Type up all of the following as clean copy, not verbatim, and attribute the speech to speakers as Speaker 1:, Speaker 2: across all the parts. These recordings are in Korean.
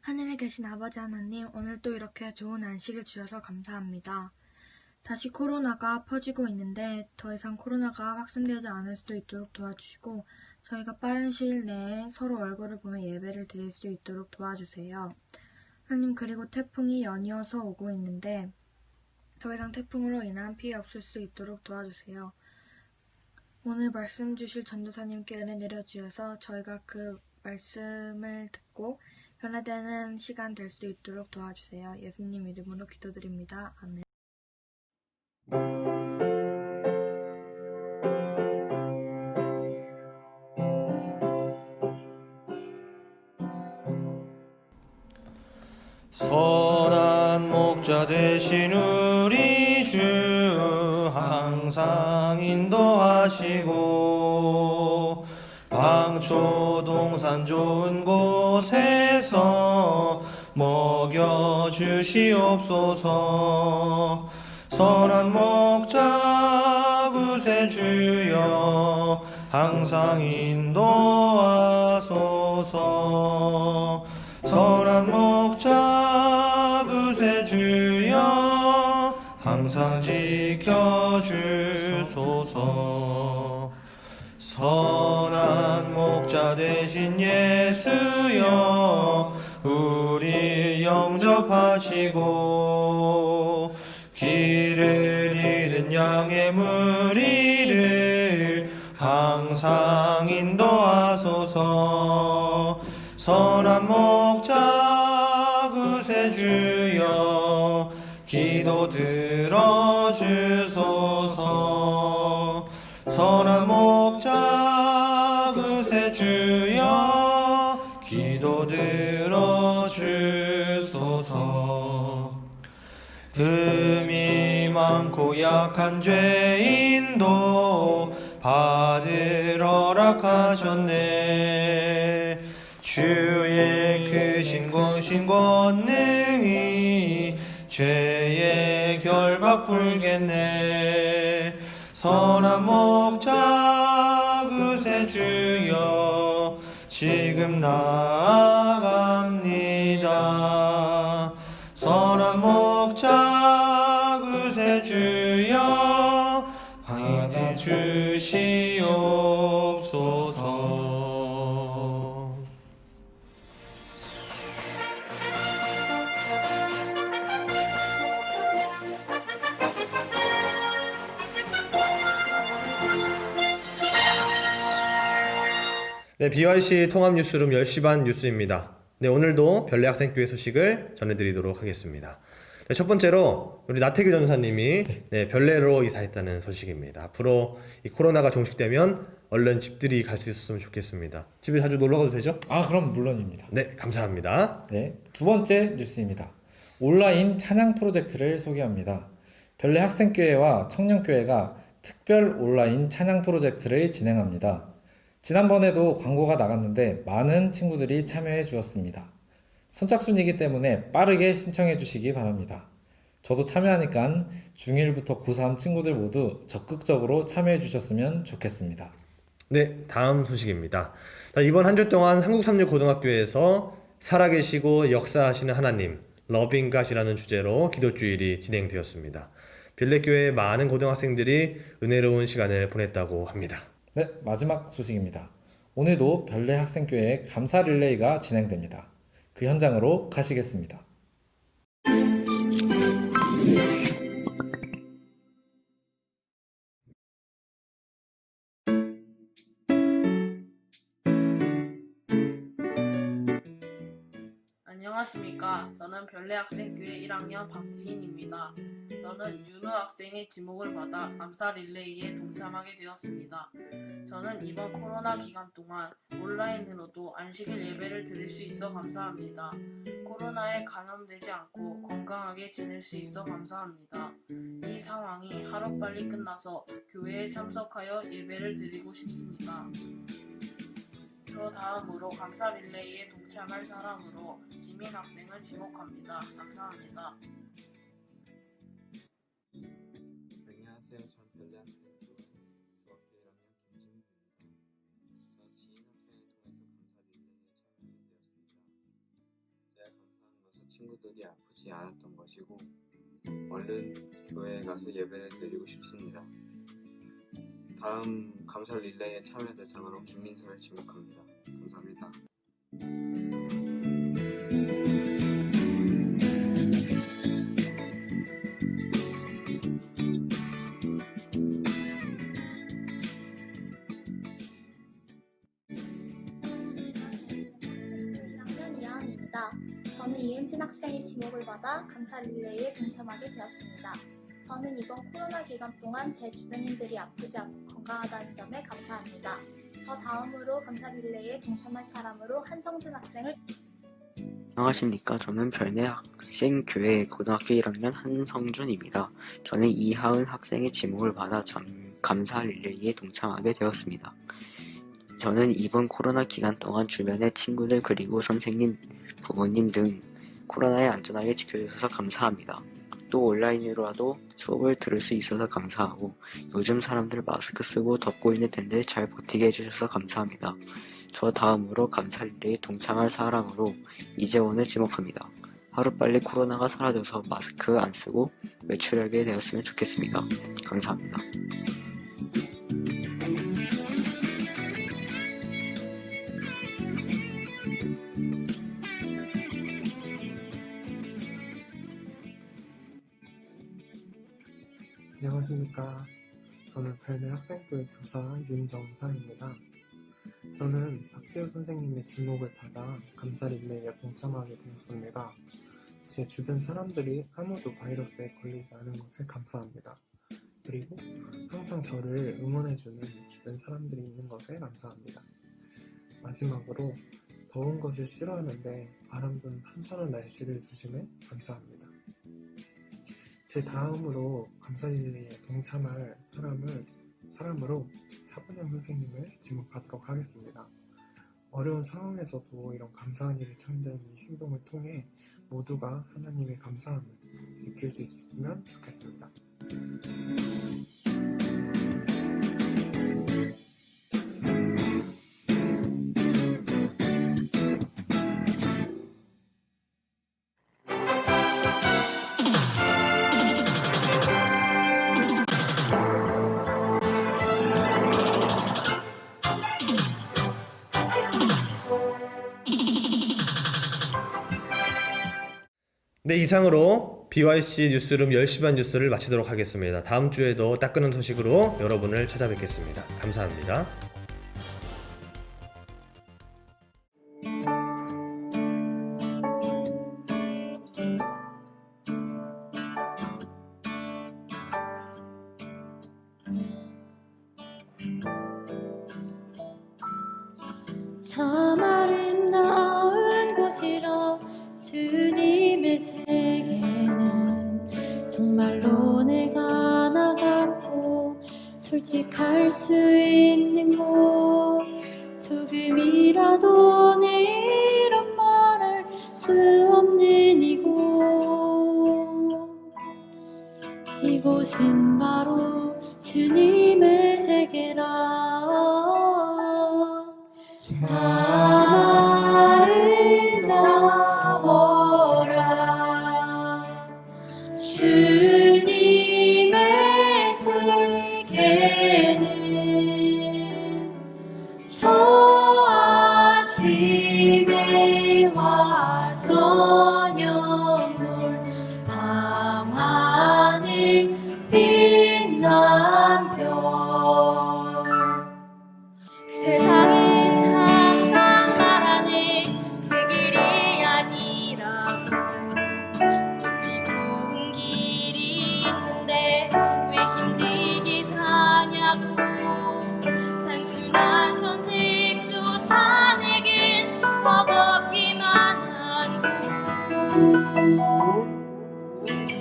Speaker 1: 하늘에 계신 아버지 하나님, 오늘 또 이렇게 좋은 안식을 주셔서 감사합니다. 다시 코로나가 퍼지고 있는데 더 이상 코로나가 확산되지 않을 수 있도록 도와주시고 저희가 빠른 시일 내에 서로 얼굴을 보며 예배를 드릴 수 있도록 도와주세요. 하나님, 그리고 태풍이 연이어서 오고 있는데 더 이상 태풍으로 인한 피해 없을 수 있도록 도와주세요. 오늘 말씀 주실 전도사님께 은혜 내려주셔서 저희가 그 말씀을 듣고 변화되는 시간 될 수 있도록 도와주세요. 예수님 이름으로 기도드립니다. 아멘.
Speaker 2: 선한 목자 되신 우리 주 항상 인도하시고 방초동산 좋은 곳에서 먹여주시옵소서. 선한 목자 구세주여 항상 인도하소서. 선한 목자 구세주여 항상 지켜주소서. 선한 목자 되신 예수여 우리 영접하시고 길을 잃은 양의 무리를 항상 인도하소서. 선한 목자 구세주여 기도 들어주소서. 선한 목자 구세주여 기도 들어주소서. 흠이 많고 약한 죄인도 받을 허락하셨네. 주의 크신 권능이 죄의 결박 풀겠네. 선한 목자 구세주여 지금 나아갑니다. 선한 목자 구세주여 방해 주시옵소서. 네, BYC 통합 뉴스룸 10시 반 뉴스입니다. 네, 오늘도 별내 학생교회 소식을 전해드리도록 하겠습니다. 네, 첫 번째로 우리 나태규 전사님이 별내로 이사했다는 소식입니다. 앞으로 이 코로나가 종식되면 얼른 집들이 갈 수 있었으면 좋겠습니다. 집에 자주 놀러 가도 되죠?
Speaker 3: 그럼 물론입니다.
Speaker 2: 네, 감사합니다.
Speaker 3: 네, 두 번째 뉴스입니다. 온라인 찬양 프로젝트를 소개합니다. 별내 학생교회와 청년교회가 특별 온라인 찬양 프로젝트를 진행합니다. 지난번에도 광고가 나갔는데 많은 친구들이 참여해 주었습니다. 선착순이기 때문에 빠르게 신청해 주시기 바랍니다. 저도 참여하니까 중1부터 고3 친구들 모두 적극적으로 참여해 주셨으면 좋겠습니다.
Speaker 2: 네, 다음 소식입니다. 자, 이번 한 주 동안 한국삼육고등학교에서 살아계시고 역사하시는 하나님, 러빙갓이라는 주제로 기도주일이 진행되었습니다. 별내교회의 많은 고등학생들이 은혜로운 시간을 보냈다고 합니다.
Speaker 3: 네, 마지막 소식입니다. 오늘도 별내 학생교회 감사 릴레이가 진행됩니다. 그 현장으로 가시겠습니다.
Speaker 4: 안녕하십니까. 저는 별내학생교회 1학년 박지인입니다. 저는 윤우 학생의 지목을 받아 감사 릴레이에 동참하게 되었습니다. 저는 이번 코로나 기간 동안 온라인으로도 안식일 예배를 드릴 수 있어 감사합니다. 코로나에 감염되지 않고 건강하게 지낼 수 있어 감사합니다. 이 상황이 하루빨리 끝나서 교회에 참석하여 예배를 드리고 싶습니다. 저 다음으로 감사 릴레이에 동참할 사람으로 지민 학생을 지목합니다. 감사합니다.
Speaker 5: 안녕하세요. 전 별내 학생 중학교 1학년 김진우입니다. 저 지인 학생을 통해서 감사 릴레이에 참여하게 되었습니다. 제가 감사한 것은 친구들이 아프지 않았던 것이고 얼른 교회에 가서 예배를 드리고 싶습니다. 다음 감사 릴레이에 참여 대상으로 김민서를 지목합니다. 감사합니다.
Speaker 6: 저는 이은진 학생의 지목을 받아 감사 릴레이에 동참하게 되었습니다. 저는 이번 코로나 기간 동안 제 주변인들이 아프지 않고 건강하다는 점에 감사합니다. 저 다음으로 감사 릴레이에 동참할 사람으로 한성준 학생을
Speaker 7: 안녕하십니까. 저는 별내 학생교회 고등학교 1학년 한성준입니다. 저는 이하은 학생의 지목을 받아 감사 릴레이에 동참하게 되었습니다. 저는 이번 코로나 기간 동안 주변의 친구들 그리고 선생님, 부모님 등 코로나에 안전하게 지켜주셔서 감사합니다. 또 온라인으로라도 수업을 들을 수 있어서 감사하고 요즘 사람들 마스크 쓰고 덥고 있는 텐데 잘 버티게 해주셔서 감사합니다. 저 다음으로 감사 릴레이에 동참할 사람으로 이재원을 지목합니다. 하루빨리 코로나가 사라져서 마스크 안 쓰고 외출하게 되었으면 좋겠습니다. 감사합니다.
Speaker 8: 안녕하십니까. 저는 별내 학생교회 교사 윤정사입니다. 저는 박재우 선생님의 지목을 받아 감사 릴레이에 동참하게 되었습니다. 제 주변 사람들이 아무도 바이러스에 걸리지 않은 것을 감사합니다. 그리고 항상 저를 응원해주는 주변 사람들이 있는 것에 감사합니다. 마지막으로 더운 것을 싫어하는데 바람 부는 선선한 날씨를 주심에 감사합니다. 제 다음으로 감사 릴레이에 동참할 사람으로 차분영 선생님을 지목하도록 하겠습니다. 어려운 상황에서도 이런 감사한 일을 찾는 이 행동을 통해 모두가 하나님의 감사함을 느낄 수 있었으면 좋겠습니다.
Speaker 2: 네, 이상으로 BYC 뉴스룸 10시 반 뉴스를 마치도록 하겠습니다. 다음 주에도 따끈한 소식으로 여러분을 찾아뵙겠습니다. 감사합니다.
Speaker 9: 참 아름다운 곳이라 주님의 세계는 정말로 내가 나갔고 솔직할 수 있는 곳 조금이라도 내 이름 말할 수 없는 이곳은 바로 주님의 세계라 참 아름다워라 주님의 세계는 저 아침에 와 저녁물 밤하늘 빛난 별 세상은 항상 말하네 그 길이 아니라고 좁히고 길이 있는데 왜 힘들게 사냐고 단순한 선택조차 내겐 버겁기만 한 곳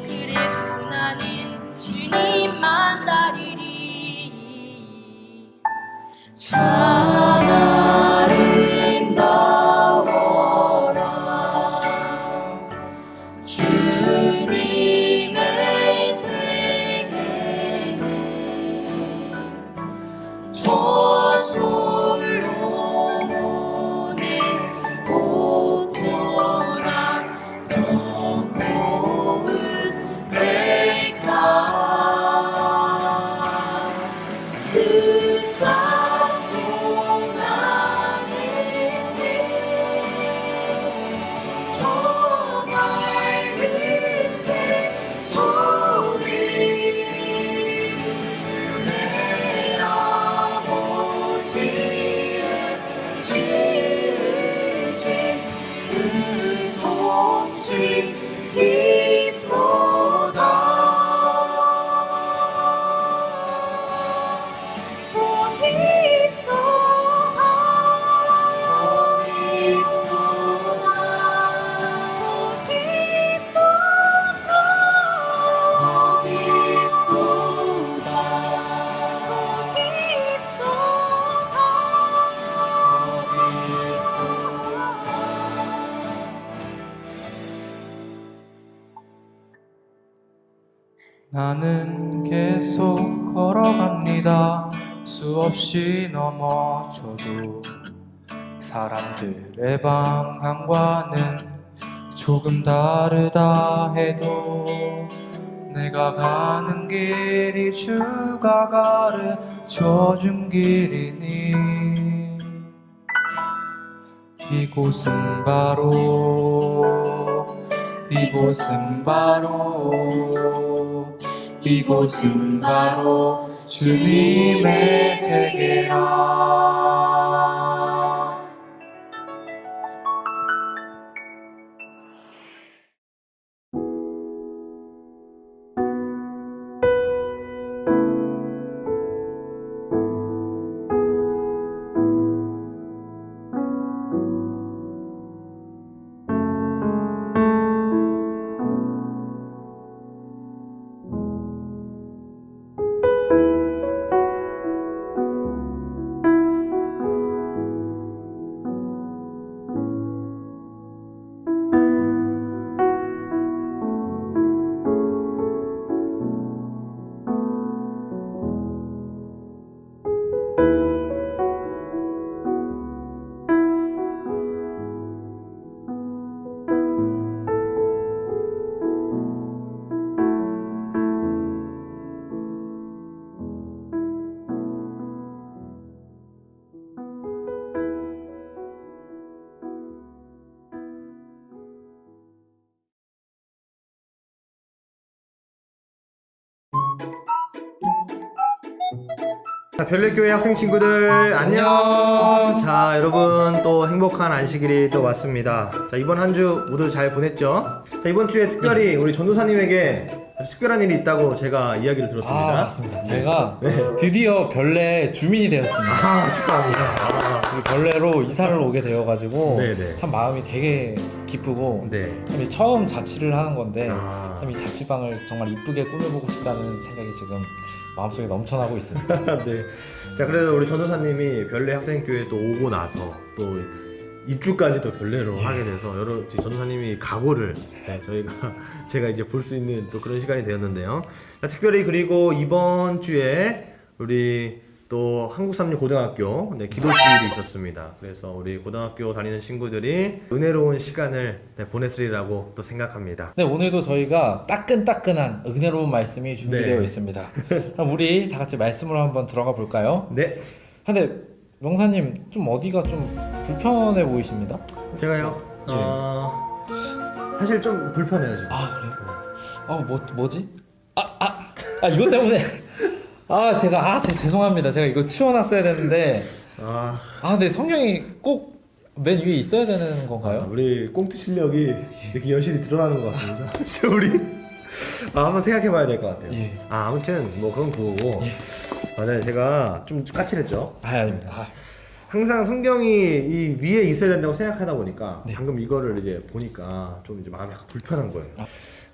Speaker 9: 그래도 나는 주님만 따르리 참 아름다워라 주님의 세계는 저 솔로몬의 꽃보다 더 고운 내가 주 찬송하는 저 맑은 새소리 내 아버지의 지으신 그 솜씨 기쁘다 더 기쁘다 더 기쁘다 더 기쁘다 더 기쁘다 더
Speaker 5: 나는 계속 걸어갑니다. 수없이 넘어져도 사람들의 방향과는 조금 다르다 해도 내가 가는 길이 주가 가르쳐준 길이니 이곳은 바로 주님의 세계라.
Speaker 2: 자, 별내교회 학생 친구들 안녕. 자, 여러분 또 행복한 안식일이 또 왔습니다. 자, 이번 한 주 모두 잘 보냈죠? 자, 이번 주에 특별히 우리 전도사님에게 아주 특별한 일이 있다고 제가 이야기를 들었습니다.
Speaker 3: 맞습니다. 제가 드디어 별내 주민이 되었습니다.
Speaker 2: 축하합니다.
Speaker 3: 이 별내로 이사를 오게 되어가지고
Speaker 2: 네네.
Speaker 3: 참 마음이 되게 기쁘고
Speaker 2: 네.
Speaker 3: 참 이 처음 자취를 하는 건데
Speaker 2: 아.
Speaker 3: 참 이 자취방을 정말 이쁘게 꾸며보고 싶다는 생각이 지금 마음속에 넘쳐나고 있습니다.
Speaker 2: 네. 자, 그래서 우리 전도사님이 별내 학생교회 또 오고 나서 또 입주까지 또 별내로 하게 돼서 여러 전도사님이 각오를 제가 이제 볼 수 있는 또 그런 시간이 되었는데요. 자, 특별히 그리고 이번 주에 우리 또 한국삼류 고등학교 기도주일이 있었습니다. 그래서 우리 고등학교 다니는 친구들이 은혜로운 시간을 보냈으리라고 또 생각합니다.
Speaker 3: 네, 오늘도 저희가 따끈따끈한 은혜로운 말씀이 준비되어
Speaker 2: 네.
Speaker 3: 있습니다. 그럼 우리 다 같이 말씀으로 한번 들어가 볼까요?
Speaker 2: 네.
Speaker 3: 근데 명사님 좀 어디가 좀 불편해 보이십니다?
Speaker 2: 제가요. 사실 좀 불편해요 지금.
Speaker 3: 아 그래요? 뭐지? 이것 때문에 제가 죄송합니다. 제가 이거 치워놨어야 되는데 근데 성경이 꼭 맨 위에 있어야 되는 건가요?
Speaker 2: 우리 꽁트 실력이 이렇게 여실히 드러나는 것 같습니다. 진짜 우리 한번 생각해봐야 될 것 같아요.
Speaker 3: 예.
Speaker 2: 아무튼 뭐 그건 그거고. 맞아요. 제가 좀 까칠했죠.
Speaker 3: 아닙니다.
Speaker 2: 항상 성경이 이 위에 있어야 된다고 생각하다 보니까
Speaker 3: 네.
Speaker 2: 방금 이거를 이제 보니까 좀 이제 마음이 약간 불편한 거예요.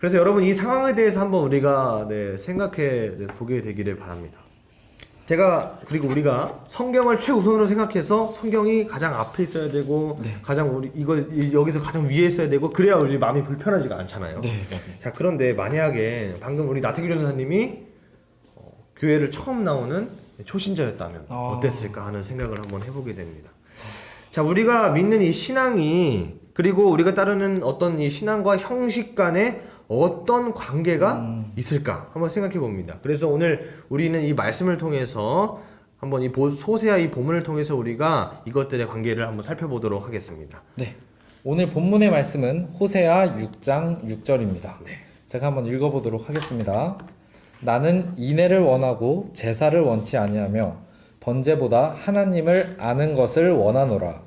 Speaker 2: 그래서 여러분 이 상황에 대해서 한번 우리가 생각해 보게 되기를 바랍니다. 제가 그리고 우리가 성경을 최우선으로 생각해서 성경이 가장 앞에 있어야 되고 가장 우리 여기서 가장 위에 있어야 되고 그래야 우리 마음이 불편하지가 않잖아요.
Speaker 3: 네, 맞아요.
Speaker 2: 자, 그런데 만약에 방금 우리 나태규 전사님이 교회를 처음 나오는 초신자였다면 어땠을까 하는 생각을 한번 해보게 됩니다. 자, 우리가 믿는 이 신앙이 그리고 우리가 따르는 어떤 이 신앙과 형식 간에 어떤 관계가 있을까 한번 생각해 봅니다. 그래서 오늘 우리는 이 말씀을 통해서 한번 이 호세아 이 본문을 통해서 우리가 이것들의 관계를 한번 살펴보도록 하겠습니다.
Speaker 3: 네. 오늘 본문의 말씀은 호세아 6장 6절입니다. 제가 한번 읽어보도록 하겠습니다. 나는 인애를 원하고 제사를 원치 아니하며 번제보다 하나님을 아는 것을 원하노라.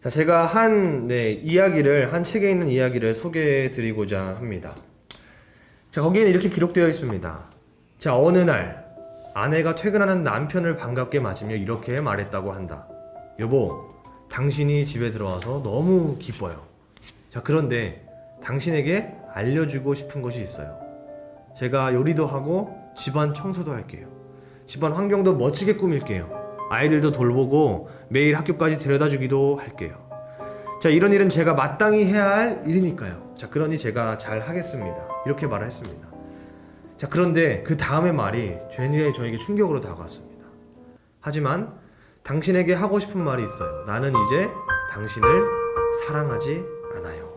Speaker 2: 자, 제가 한 책에 있는 이야기를 소개해 드리고자 합니다. 자, 거기에는 이렇게 기록되어 있습니다. 자, 어느 날 아내가 퇴근하는 남편을 반갑게 맞으며 이렇게 말했다고 한다. 여보, 당신이 집에 들어와서 너무 기뻐요. 자, 그런데 당신에게 알려주고 싶은 것이 있어요. 제가 요리도 하고 집안 청소도 할게요. 집안 환경도 멋지게 꾸밀게요. 아이들도 돌보고 매일 학교까지 데려다주기도 할게요. 자, 이런 일은 제가 마땅히 해야 할 일이니까요. 자, 그러니 제가 잘 하겠습니다. 이렇게 말을 했습니다. 자, 그런데 그 다음의 말이 굉장히 저에게 충격으로 다가왔습니다. 하지만 당신에게 하고 싶은 말이 있어요. 나는 이제 당신을 사랑하지 않아요.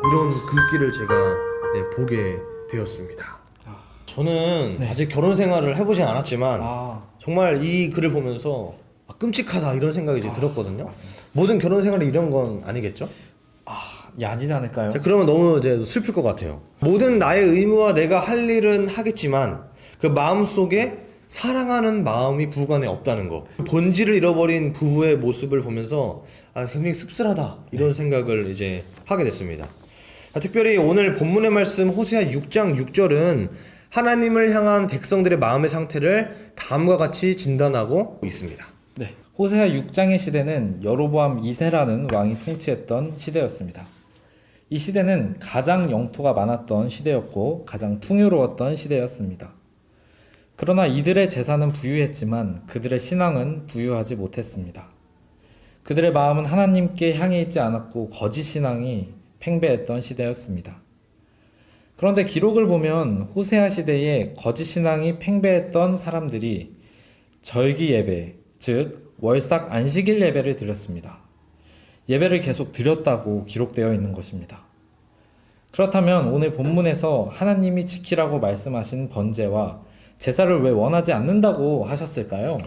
Speaker 2: 이런 글귀를 제가 보게 되었습니다. 저는 아직 결혼 생활을 해보진 않았지만 정말 이 글을 보면서 끔찍하다 이런 생각이 이제 들었거든요.
Speaker 3: 맞습니다.
Speaker 2: 모든 결혼 생활이 이런 건 아니겠죠?
Speaker 3: 아니지 않을까요?
Speaker 2: 자, 그러면 너무 이제 슬플 것 같아요. 모든 나의 의무와 내가 할 일은 하겠지만 그 마음 속에 사랑하는 마음이 부부 간에 없다는 거. 본질을 잃어버린 부부의 모습을 보면서 굉장히 씁쓸하다 이런 생각을 이제 하게 됐습니다. 특별히 오늘 본문의 말씀 호세아 6장 6절은 하나님을 향한 백성들의 마음의 상태를 다음과 같이 진단하고 있습니다.
Speaker 3: 네. 호세아 6장의 시대는 여로보암 2세라는 왕이 통치했던 시대였습니다. 이 시대는 가장 영토가 많았던 시대였고 가장 풍요로웠던 시대였습니다. 그러나 이들의 재산은 부유했지만 그들의 신앙은 부유하지 못했습니다. 그들의 마음은 하나님께 향해 있지 않았고 거짓 신앙이 팽배했던 시대였습니다. 그런데 기록을 보면 호세아 시대에 거짓 신앙이 팽배했던 사람들이 절기 예배, 즉 월삭 안식일 예배를 드렸습니다. 예배를 계속 드렸다고 기록되어 있는 것입니다. 그렇다면 오늘 본문에서 하나님이 지키라고 말씀하신 번제와 제사를 왜 원하지 않는다고 하셨을까요?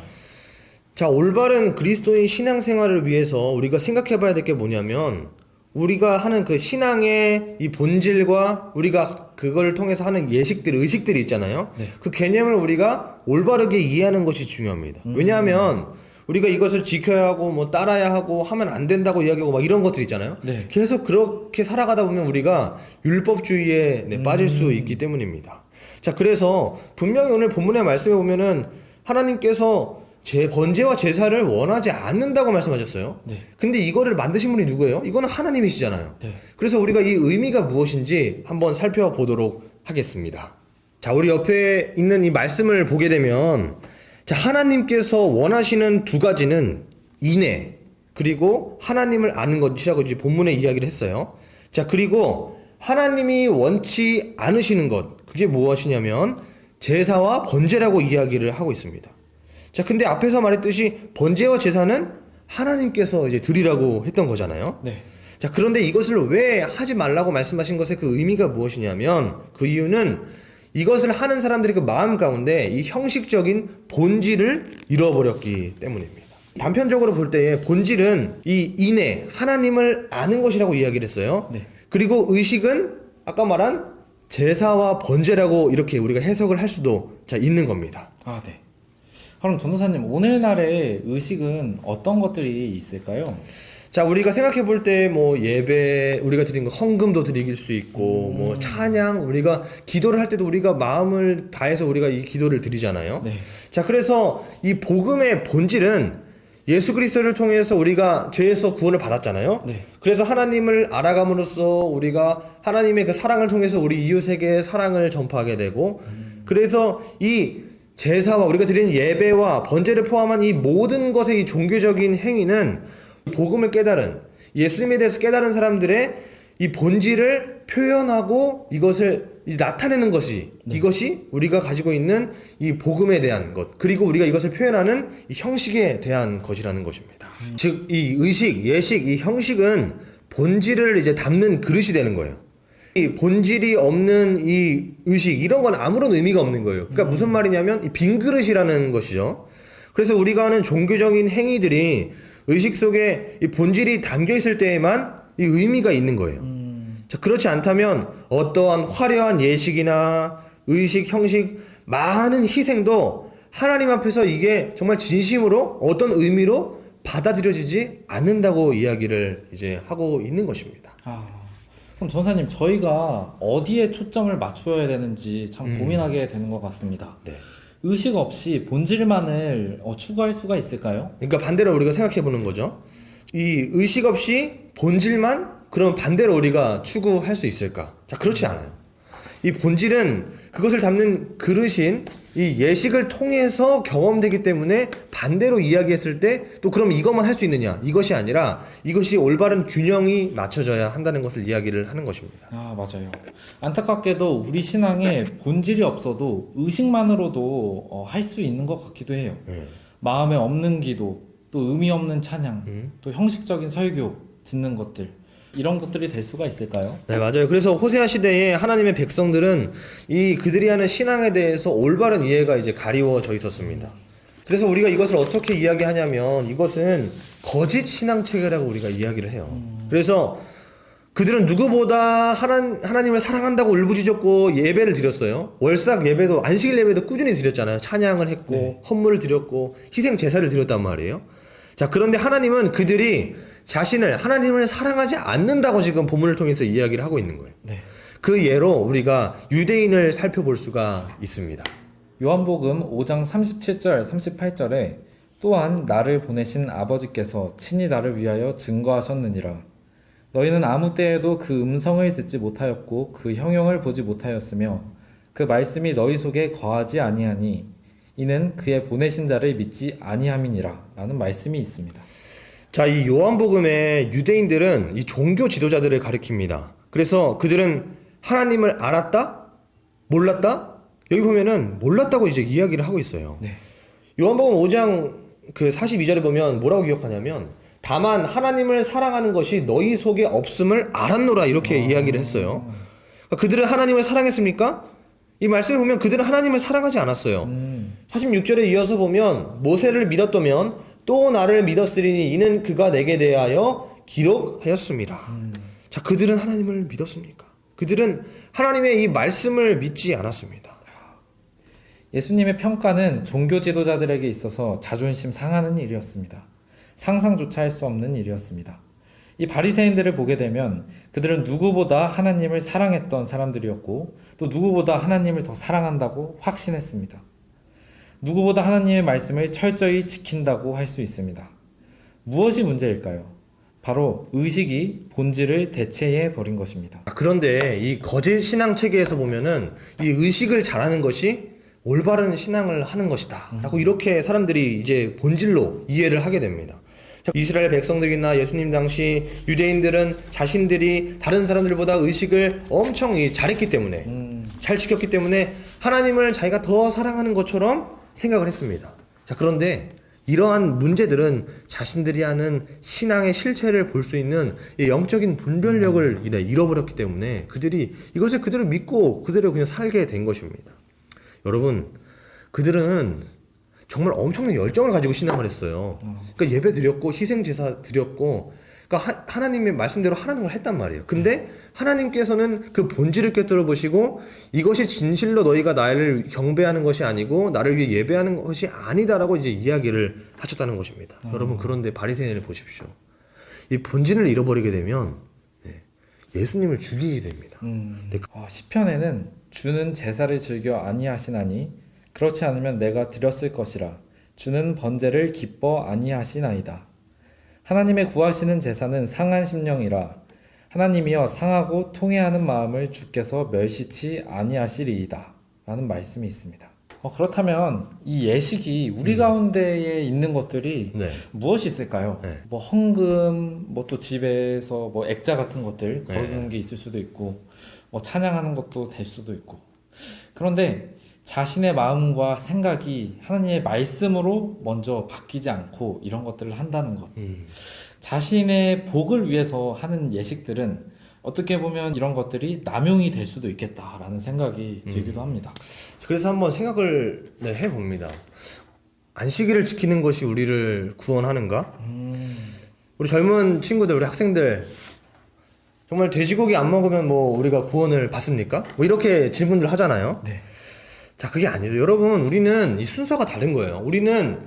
Speaker 2: 자, 올바른 그리스도인 신앙생활을 위해서 우리가 생각해 봐야 될 게 뭐냐면 우리가 하는 그 신앙의 이 본질과 우리가 그걸 통해서 하는 예식들, 의식들이 있잖아요. 그 개념을 우리가 올바르게 이해하는 것이 중요합니다. 왜냐하면 우리가 이것을 지켜야 하고 뭐 따라야 하고 하면 안 된다고 이야기하고 막 이런 것들 있잖아요.
Speaker 3: 네.
Speaker 2: 계속 그렇게 살아가다 보면 우리가 율법주의에 빠질 수 있기 때문입니다. 자, 그래서 분명히 오늘 본문의 말씀에 보면은 하나님께서 번제와 제사를 원하지 않는다고 말씀하셨어요.
Speaker 3: 네.
Speaker 2: 근데 이거를 만드신 분이 누구예요? 이거는 하나님이시잖아요.
Speaker 3: 네.
Speaker 2: 그래서 우리가 이 의미가 무엇인지 한번 살펴보도록 하겠습니다. 자, 우리 옆에 있는 이 말씀을 보게 되면, 자, 하나님께서 원하시는 두 가지는 인애, 그리고 하나님을 아는 것이라고 이제 본문에 이야기를 했어요. 자, 그리고 하나님이 원치 않으시는 것, 그게 무엇이냐면 제사와 번제라고 이야기를 하고 있습니다. 자, 근데 앞에서 말했듯이 번제와 제사는 하나님께서 이제 드리라고 했던 거잖아요.
Speaker 3: 네.
Speaker 2: 자, 그런데 이것을 왜 하지 말라고 말씀하신 것의 그 의미가 무엇이냐면, 그 이유는 이것을 하는 사람들의 그 마음 가운데 이 형식적인 본질을 잃어버렸기 때문입니다. 단편적으로 볼 때에 본질은 이 인애, 하나님을 아는 것이라고 이야기를 했어요.
Speaker 3: 네.
Speaker 2: 그리고 의식은 아까 말한 제사와 번제라고 이렇게 우리가 해석을 할 수도 있는 겁니다.
Speaker 3: 아, 네. 그럼 전도사님, 오늘날의 의식은 어떤 것들이 있을까요?
Speaker 2: 자, 우리가 생각해 볼 때 뭐 예배, 우리가 드리는 거 헌금도 드릴 수 있고, 뭐 찬양, 우리가 기도를 할 때도 우리가 마음을 다해서 우리가 이 기도를 드리잖아요.
Speaker 3: 네.
Speaker 2: 자, 그래서 이 복음의 본질은 예수 그리스도를 통해서 우리가 죄에서 구원을 받았잖아요.
Speaker 3: 네.
Speaker 2: 그래서 하나님을 알아감으로써 우리가 하나님의 그 사랑을 통해서 우리 이웃에게 사랑을 전파하게 되고, 그래서 이 제사와 우리가 드리는 예배와 번제를 포함한 이 모든 것의 이 종교적인 행위는 복음을 깨달은, 예수님에 대해서 깨달은 사람들의 이 본질을 표현하고 이것을 이제 나타내는 것이, 이것이 우리가 가지고 있는 이 복음에 대한 것, 그리고 우리가 이것을 표현하는 이 형식에 대한 것이라는 것입니다. 즉, 이 의식, 예식, 이 형식은 본질을 이제 담는 그릇이 되는 거예요. 이 본질이 없는 이 의식, 이런 건 아무런 의미가 없는 거예요. 그러니까 무슨 말이냐면 이 빈 그릇이라는 것이죠. 그래서 우리가 하는 종교적인 행위들이 의식 속에 이 본질이 담겨 있을 때에만 이 의미가 있는 거예요. 자, 그렇지 않다면 어떠한 화려한 예식이나 의식, 형식, 많은 희생도 하나님 앞에서 이게 정말 진심으로 어떤 의미로 받아들여지지 않는다고 이야기를 이제 하고 있는 것입니다.
Speaker 3: 그럼 전사님, 저희가 어디에 초점을 맞추어야 되는지 참 고민하게 되는 것 같습니다.
Speaker 2: 네.
Speaker 3: 의식 없이 본질만을 추구할 수가 있을까요?
Speaker 2: 그러니까 반대로 우리가 생각해 보는 거죠. 이 의식 없이 본질만 그럼 반대로 우리가 추구할 수 있을까? 자, 그렇지 않아요. 이 본질은 그것을 담는 그릇인 이 예식을 통해서 경험되기 때문에 반대로 이야기했을 때 또 그럼 이것만 할 수 있느냐? 이것이 아니라 이것이 올바른 균형이 맞춰져야 한다는 것을 이야기를 하는 것입니다.
Speaker 3: 아, 맞아요. 안타깝게도 우리 신앙에 본질이 없어도 의식만으로도 할 수 있는 것 같기도 해요. 마음에 없는 기도, 또 의미 없는 찬양, 또 형식적인 설교 듣는 것들, 이런 것들이 될 수가 있을까요?
Speaker 2: 네, 맞아요. 그래서 호세아 시대에 하나님의 백성들은 이 그들이 하는 신앙에 대해서 올바른 이해가 이제 가리워져 있었습니다. 그래서 우리가 이것을 어떻게 이야기하냐면 이것은 거짓 신앙 체계라고 우리가 이야기를 해요. 그래서 그들은 누구보다 하나님을 사랑한다고 울부짖었고 예배를 드렸어요. 월삭 예배도, 안식일 예배도 꾸준히 드렸잖아요. 찬양을 했고 헌물을 드렸고 희생 제사를 드렸단 말이에요. 자, 그런데 하나님은 그들이 하나님을 사랑하지 않는다고 지금 본문을 통해서 이야기를 하고 있는 거예요.
Speaker 3: 네.
Speaker 2: 그 예로 우리가 유대인을 살펴볼 수가 있습니다.
Speaker 3: 요한복음 5장 37절 38절에 또한 나를 보내신 아버지께서 친히 나를 위하여 증거하셨느니라. 너희는 아무 때에도 그 음성을 듣지 못하였고 그 형용을 보지 못하였으며 그 말씀이 너희 속에 거하지 아니하니 이는 그의 보내신 자를 믿지 아니함이니라 라는 말씀이 있습니다.
Speaker 2: 자, 이 요한복음의 유대인들은 이 종교 지도자들을 가리킵니다. 그래서 그들은 하나님을 알았다? 몰랐다? 여기 보면은 몰랐다고 이제 이야기를 하고 있어요.
Speaker 3: 네.
Speaker 2: 요한복음 5장 그 42절에 보면 뭐라고 기억하냐면 다만 하나님을 사랑하는 것이 너희 속에 없음을 알았노라 이렇게 이야기를 했어요. 그러니까 그들은 하나님을 사랑했습니까? 이 말씀을 보면 그들은 하나님을 사랑하지 않았어요. 46절에 이어서 보면 모세를 믿었다면 또 나를 믿었으리니 이는 그가 내게 대하여 기록하였습니다. 자, 그들은 하나님을 믿었습니까? 그들은 하나님의 이 말씀을 믿지 않았습니다.
Speaker 3: 예수님의 평가는 종교 지도자들에게 있어서 자존심 상하는 일이었습니다. 상상조차 할 수 없는 일이었습니다. 이 바리새인들을 보게 되면 그들은 누구보다 하나님을 사랑했던 사람들이었고 또 누구보다 하나님을 더 사랑한다고 확신했습니다. 누구보다 하나님의 말씀을 철저히 지킨다고 할 수 있습니다. 무엇이 문제일까요? 바로 의식이 본질을 대체해 버린 것입니다.
Speaker 2: 그런데 이 거짓 신앙 체계에서 보면은 이 의식을 잘하는 것이 올바른 신앙을 하는 것이다 라고 이렇게 사람들이 이제 본질로 이해를 하게 됩니다. 이스라엘 백성들이나 예수님 당시 유대인들은 자신들이 다른 사람들보다 의식을 엄청 잘했기 때문에 잘 지켰기 때문에 하나님을 자기가 더 사랑하는 것처럼 생각을 했습니다. 자, 그런데 이러한 문제들은 자신들이 하는 신앙의 실체를 볼 수 있는 이 영적인 분별력을 잃어버렸기 때문에 그들이 이것을 그대로 믿고 그대로 그냥 살게 된 것입니다. 여러분, 그들은 정말 엄청난 열정을 가지고 신앙을 했어요. 그러니까 예배 드렸고 희생 제사 드렸고, 그러니까 하나님의 말씀대로 하나님을 했단 말이에요. 근데 하나님께서는 그 본질을 꿰뚫어 보시고 이것이 진실로 너희가 나를 경배하는 것이 아니고 나를 위해 예배하는 것이 아니다라고 이제 이야기를 하셨다는 것입니다. 여러분, 그런데 바리새인을 보십시오. 이 본질을 잃어버리게 되면 예수님을 죽이게 됩니다.
Speaker 3: 시편에는 주는 제사를 즐겨 아니하시나니 그렇지 않으면 내가 드렸을 것이라 주는 번제를 기뻐 아니하시나이다. 하나님의 구하시는 제사는 상한 심령이라 하나님이여 상하고 통회하는 마음을 주께서 멸시치 아니하시리이다 라는 말씀이 있습니다. 그렇다면 이 예식이 우리 가운데에 있는 것들이 무엇이 있을까요? 뭐 헌금, 뭐 또 집에서 뭐 액자 같은 것들 거는 게 있을 수도 있고 뭐 찬양하는 것도 될 수도 있고, 그런데 자신의 마음과 생각이 하나님의 말씀으로 먼저 바뀌지 않고 이런 것들을 한다는 것, 자신의 복을 위해서 하는 예식들은 어떻게 보면 이런 것들이 남용이 될 수도 있겠다라는 생각이 들기도 합니다.
Speaker 2: 그래서 한번 생각을 해봅니다. 안식일을 지키는 것이 우리를 구원하는가? 우리 젊은 친구들, 우리 학생들 정말 돼지고기 안 먹으면 뭐 우리가 구원을 받습니까? 뭐 이렇게 질문들 하잖아요.
Speaker 3: 네.
Speaker 2: 자, 그게 아니죠. 여러분, 우리는 이 순서가 다른 거예요. 우리는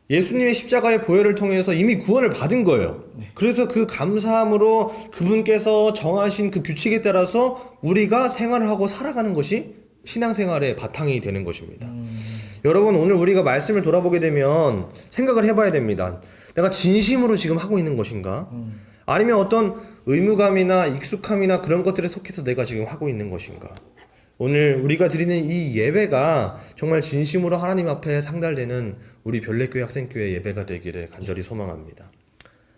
Speaker 2: 예수님의 십자가의 보혈을 통해서 이미 구원을 받은 거예요. 그래서 그 감사함으로 그분께서 정하신 그 규칙에 따라서 우리가 생활을 하고 살아가는 것이 신앙생활의 바탕이 되는 것입니다. 여러분, 오늘 우리가 말씀을 돌아보게 되면 생각을 해봐야 됩니다. 내가 진심으로 지금 하고 있는 것인가? 아니면 어떤 의무감이나 익숙함이나 그런 것들에 속해서 내가 지금 하고 있는 것인가? 오늘 우리가 드리는 이 예배가 정말 진심으로 하나님 앞에 상달되는 우리 별내교회 학생교회 예배가 되기를 간절히 소망합니다.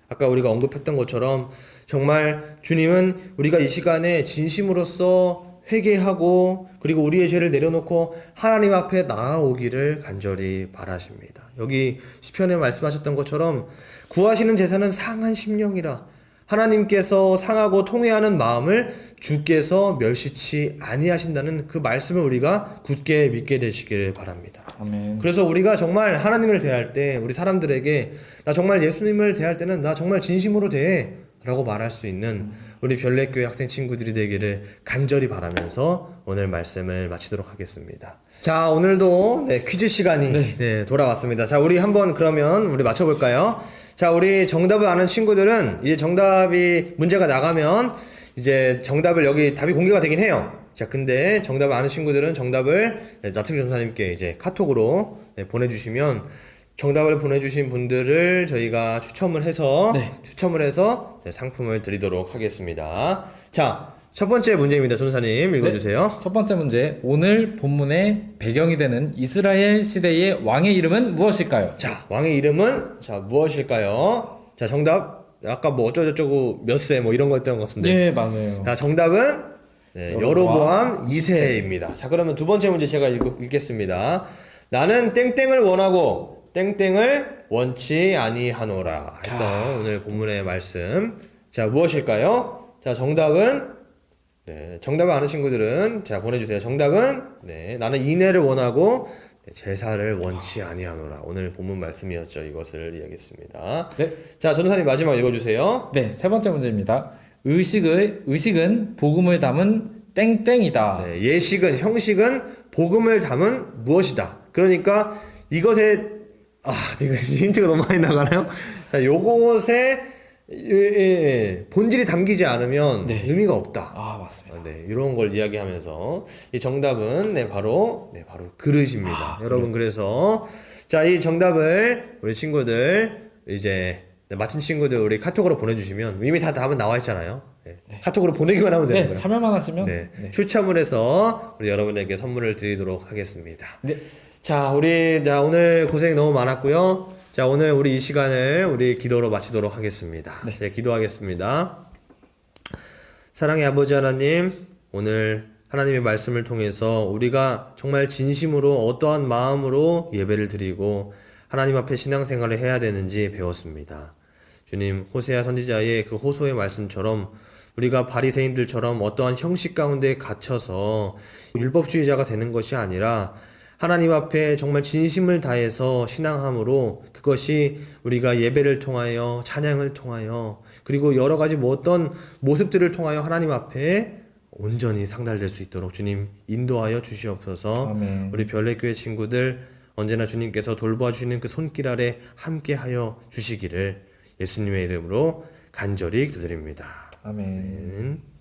Speaker 2: 아까 우리가 언급했던 것처럼 정말 주님은 우리가 이 시간에 진심으로써 회개하고 그리고 우리의 죄를 내려놓고 하나님 앞에 나아오기를 간절히 바라십니다. 여기 시편에 말씀하셨던 것처럼 구하시는 제사는 상한 심령이라 하나님께서 상하고 통회하는 마음을 주께서 멸시치 아니하신다는 그 말씀을 우리가 굳게 믿게 되시기를 바랍니다.
Speaker 3: 아멘.
Speaker 2: 그래서 우리가 정말 하나님을 대할 때 우리 사람들에게 나 정말 예수님을 대할 때는 나 정말 진심으로 대해 라고 말할 수 있는 우리 별내교회 학생 친구들이 되기를 간절히 바라면서 오늘 말씀을 마치도록 하겠습니다. 자, 오늘도 퀴즈 시간이 돌아왔습니다. 자, 우리 한번 그러면 우리 맞춰볼까요? 자, 우리 정답을 아는 친구들은 이제 정답이 문제가 나가면 이제 정답을 여기 답이 공개가 되긴 해요. 자, 근데 정답을 아는 친구들은 정답을 나태규 전사님께 이제 카톡으로 보내주시면 정답을 보내주신 분들을 저희가 추첨을 해서 상품을 드리도록 하겠습니다. 자, 첫 번째 문제입니다. 전사님 읽어주세요.
Speaker 3: 첫 번째 문제, 오늘 본문의 배경이 되는 이스라엘 시대의 왕의 이름은 무엇일까요?
Speaker 2: 자, 왕의 이름은 무엇일까요? 자, 정답 아까 뭐 어쩌고저쩌고 몇 세 뭐 이런 거였던 것 같은데.
Speaker 3: 네, 맞아요.
Speaker 2: 자, 정답은 여로보암 2세입니다. 자, 그러면 두 번째 문제 제가 읽겠습니다. 나는 땡땡을 원하고 땡땡을 원치 아니하노라 했던 오늘 본문의 말씀. 자, 무엇일까요? 자, 정답은 정답을 아는 친구들은 자 보내주세요. 정답은 나는 인애를 원하고 제사를 원치 아니하노라. 오늘 본문 말씀이었죠. 이것을 이야기했습니다.
Speaker 3: 네.
Speaker 2: 자, 전도사님 마지막 읽어주세요.
Speaker 3: 네, 세 번째 문제입니다. 의식은 복음을 담은 땡땡이다.
Speaker 2: 예식은 형식은 복음을 담은 무엇이다. 그러니까 이것에 이거 힌트가 너무 많이 나가나요? 자, 요것에 본질이 담기지 않으면
Speaker 3: 네.
Speaker 2: 의미가 없다.
Speaker 3: 맞습니다.
Speaker 2: 네, 이런 걸 이야기하면서 이 정답은 바로 그릇입니다. 여러분 그래서 자, 이 정답을 우리 친구들 이제 맞힌 친구들 우리 카톡으로 보내주시면 이미 다 답은 나와 있잖아요. 네. 카톡으로 보내기만 하면 되는
Speaker 3: 네,
Speaker 2: 거예요.
Speaker 3: 참여만 하시면
Speaker 2: 네.
Speaker 3: 네.
Speaker 2: 추첨을 해서 우리 여러분에게 선물을 드리도록 하겠습니다.
Speaker 3: 네.
Speaker 2: 자, 오늘 고생 너무 많았고요. 자, 오늘 우리 이 시간을 우리 기도로 마치도록 하겠습니다.
Speaker 3: 네.
Speaker 2: 자, 기도하겠습니다. 사랑의 아버지 하나님, 오늘 하나님의 말씀을 통해서 우리가 정말 진심으로 어떠한 마음으로 예배를 드리고 하나님 앞에 신앙생활을 해야 되는지 배웠습니다. 주님, 호세아 선지자의 그 호소의 말씀처럼 우리가 바리새인들처럼 어떠한 형식 가운데 갇혀서 율법주의자가 되는 것이 아니라 하나님 앞에 정말 진심을 다해서 신앙함으로 그것이 우리가 예배를 통하여 찬양을 통하여 그리고 여러 가지 어떤 모습들을 통하여 하나님 앞에 온전히 상달될 수 있도록 주님 인도하여 주시옵소서.
Speaker 3: 아멘.
Speaker 2: 우리 별내교회 친구들 언제나 주님께서 돌보아 주시는 그 손길 아래 함께하여 주시기를 예수님의 이름으로 간절히 기도드립니다.
Speaker 3: 아멘.
Speaker 2: 아멘.